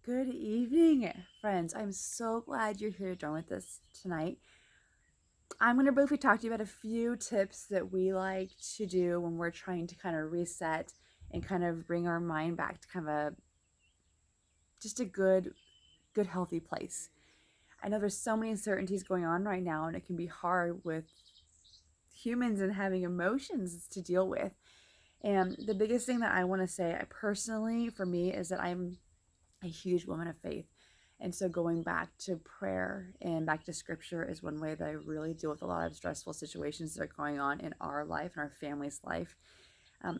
Good evening, friends. I'm so glad you're here to join with us tonight. I'm going to briefly talk to you about a few tips that we like to do when we're trying to kind of reset and kind of bring our mind back to kind of just a good, healthy place. I know there's so many uncertainties going on right now, and it can be hard with humans and having emotions to deal with. And the biggest thing that I want to say, personally, for me, is that I'm a huge woman of faith. And so going back to prayer and back to scripture is one way that I really deal with a lot of stressful situations that are going on in our life and our family's life.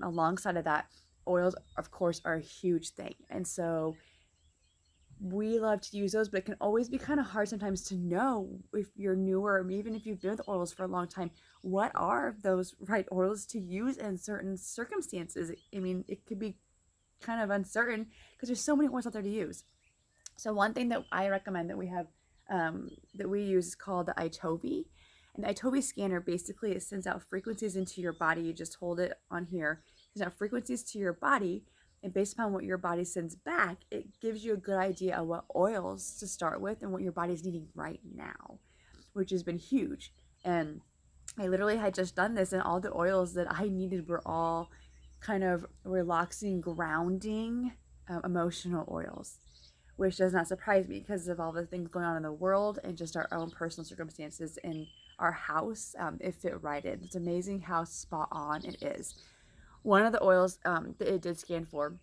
Alongside of that, oils, of course, are a huge thing. And so we love to use those, but it can always be kind of hard sometimes to know if you're newer, or even if you've been with oils for a long time, what are those right oils to use in certain circumstances. I mean, it could be kind of uncertain because there's so many oils out there to use. So one thing that I recommend that we have that we use is called the Itovi. And the Itovi scanner, basically it sends out frequencies into your body. You just hold it on here, it sends out frequencies to your body, and based upon what your body sends back, it gives you a good idea of what oils to start with and what your body's needing right now, which has been huge. And I literally had just done this, and all the oils that I needed were all kind of relaxing, grounding, emotional oils, which does not surprise me because of all the things going on in the world and just our own personal circumstances in our house. It fit right in. It's amazing how spot on it is. One of the oils that it did scan for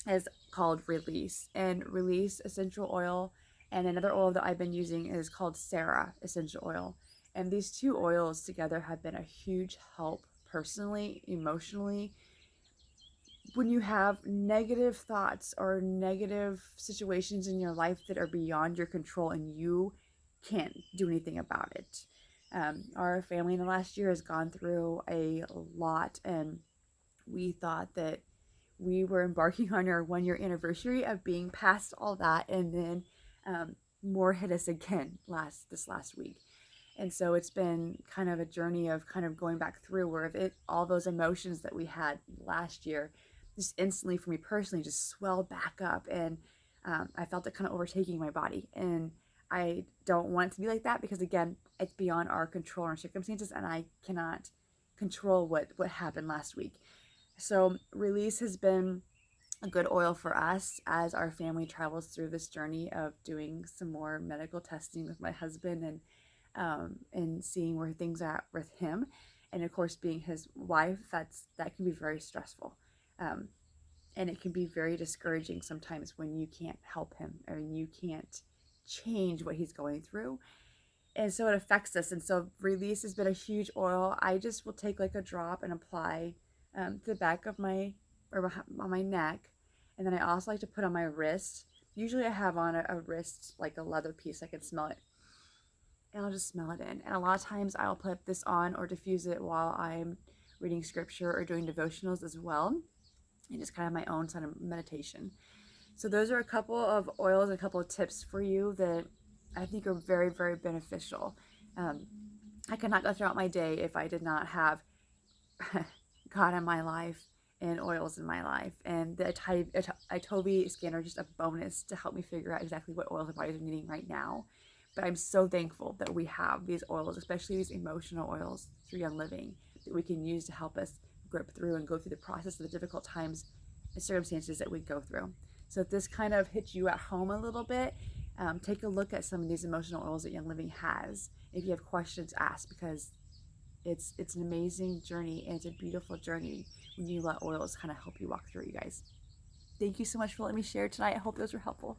is called Release, and Release essential oil, and another oil that I've been using is called Sarah essential oil. And these two oils together have been a huge help personally, emotionally, when you have negative thoughts or negative situations in your life that are beyond your control and you can't do anything about it. Our family in the last year has gone through a lot, and we thought that we were embarking on our 1 year anniversary of being past all that, and then more hit us again this last week. And so it's been kind of a journey of kind of going back through where all those emotions that we had last year just instantly for me personally just swelled back up, and I felt it kind of overtaking my body. And I don't want it to be like that because, again, it's beyond our control and our circumstances, and I cannot control what happened last week. So Release has been a good oil for us as our family travels through this journey of doing some more medical testing with my husband, and seeing where things are at with him. And of course, being his wife, that can be very stressful. And it can be very discouraging sometimes when you can't help him or you can't change what he's going through. And so it affects us. And so Release has been a huge oil. I just will take like a drop and apply to the back of or on my neck. And then I also like to put on my wrist. Usually I have on a wrist, like a leather piece. I can smell it. And I'll just smell it in. And a lot of times I'll put this on or diffuse it while I'm reading scripture or doing devotionals as well. And just kind of my own sort of meditation. So those are a couple of oils, a couple of tips for you that I think are very, very beneficial. I could not go throughout my day if I did not have God in my life and oils in my life. And the Itovi scanner just a bonus to help me figure out exactly what oils my body is needing right now. But I'm so thankful that we have these oils, especially these emotional oils through Young Living, that we can use to help us grip through and go through the process of the difficult times and circumstances that we go through. So if this kind of hits you at home a little bit, take a look at some of these emotional oils that Young Living has. If you have questions, ask, because it's an amazing journey, and it's a beautiful journey when you let oils kind of help you walk through it, you guys. Thank you so much for letting me share tonight. I hope those were helpful.